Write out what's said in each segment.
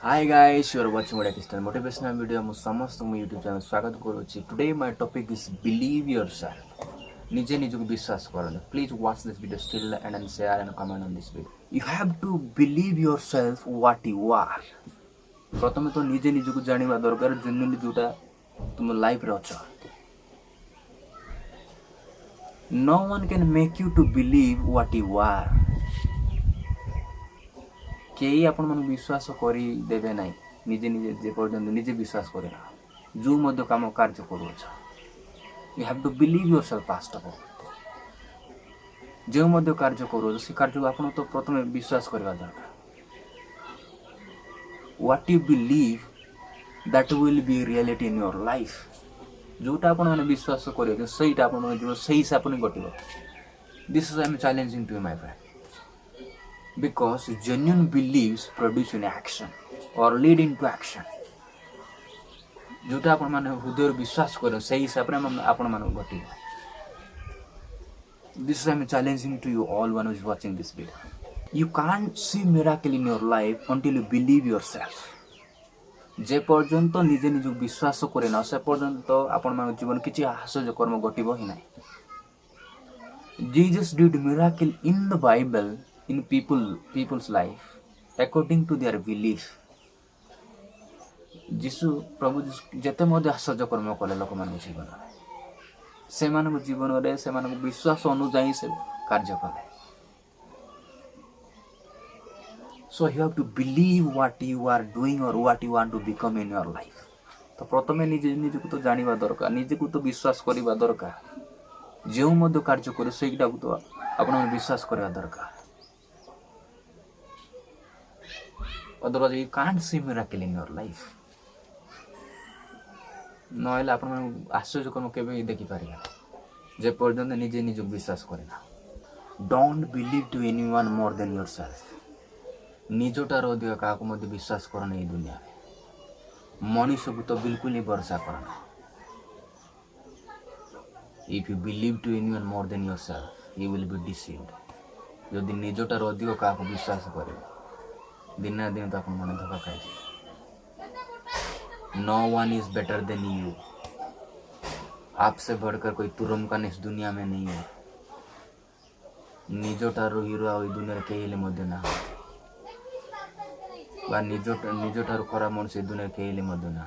Hi guys, you are watching CHRISTAN Motivational video. ମୁଁ ସମସ୍ତଙ୍କୁ YouTube channel ସ୍ୱାଗତ କରୁଛି. Today my topic is believe yourself. ନିଜେ ନିଜକୁ ବିଶ୍ୱାସ କରନ୍ତୁ. Please watch this video still and then share and comment on this video. You have to believe yourself what you are. ପ୍ରଥମେ ତ ନିଜେ ନିଜକୁ ଜାଣିବା ଦରକାର ଜେନ୍ୟୁନଲି ଯୋଉଟା ତୁମ ଲାଇଫରେ ଅଛ. No one can make you to believe what you are. केही आपण मन विश्वास करी देबे नाही निजे निजे जे पर्यंत निजे विश्वास करे ना जो मध्य काम कार्य करूछ you have to believe yourself first of all जो मध्य कार्य करूछ से कार्य आपण तो प्रथम विश्वास करबा दरकार what you believe that will be reality in your life जोटा आपण मन विश्वास करियो सेहीटा आपण मन जो सही हिसाब नै घटिबो this is I am challenging to my friend because genuine beliefs produce an action or lead into action जोटा आपण माने हृदय विश्वास करो सही हिसाब रे आपण माने घटी this is I'm challenging to you all one who is watching this video you can't see miracle in your life until you believe yourself जे पर्यंत निजे निज विश्वास करे ना से पर्यंत आपण माने जीवन किछि आश्चर्य कर्म घटिबो ही नाही Jesus did miracle in the Bible in people's life according to their belief जीसु प्रभु जीसु जते मध्य आश्चर्य कर्म कले लोक मान जीवन से मान जीवन रे से मान विश्वास अनुसार से कार्य कले so you have to believe what you are doing or what you want to become in your life तो प्रथमे निजे निजे को तो जानिबा दरकार निजे को तो विश्वास करिबा दरकार जेउ मध्य कार्य करे सेटा को तो आपण विश्वास करबा दरकार otherwise you can't see miracle in your life नहले आपण आश्चर्य कर्म केबे देखि पारिबा जे पर्यंत निजे निज विश्वास करेना don't believe to anyone more than yourself निजोटार अधिक काको मध्ये विश्वास करना ए दुनिया मनुष्य को तो बिल्कुल ही भरोसा करना if you believe to anyone more than yourself you will be deceived यदि निजोटार अधिक काको विश्वास करे दिन ना दिन तो अपन मन धोखा खाए no one is better than you आपसे बढ़कर कोई तुरंकान इस दुनिया में नहीं है निजोटारो हीरो आ दुनिया के हेले मध्य ना बा निजोटारो खरा मनुष्य दुनिया के हेले मध्य ना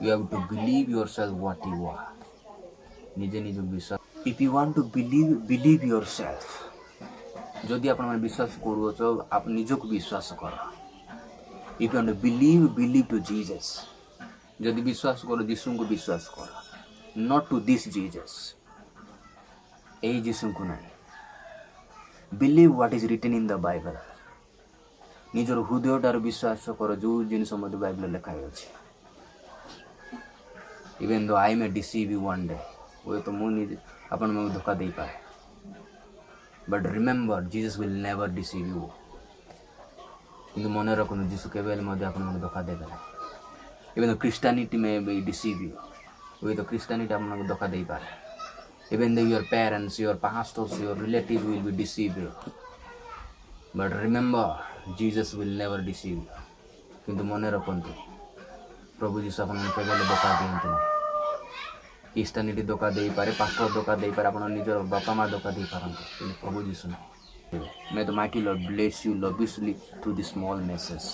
you have to believe yourself what you are निजे निज विश्वास if you want to believe yourself जदि आपण मन विश्वास करू छ आप निजको विश्वास कर if you believe to Jesus जदि विश्वास करो यीशु को विश्वास कर नॉट टू दिस जीसस ए यीशु को नहीं believe what is written in the Bible निजर हृदयटार विश्वास कर जो जिनिस मध्य बाइबल लिखा अछि even though I may deceive you one day वो तो मु निज आपण मन धोखा देई पाए But remember, Jesus will never deceive you. किंतु मने रखनु जीसु केवल मध्ये आपन मन धोखा देबे ना even though Christianity may be deceive you with the Christianity आपन मन धोखा देई पारे even though your parents your pastors your relatives will be deceive you but remember Jesus will never deceive you किंतु मने रखनु प्रभु जीसु आपन मन केवल धोखा दियंतु क्रिश्चियनिटी धोखा दे पारे पास्टर धोखा दे पारे अपन निजर बापा माँ धोखा दे पारंते प्रभु जीसु May the mighty Lord bless you lavishly through this small message.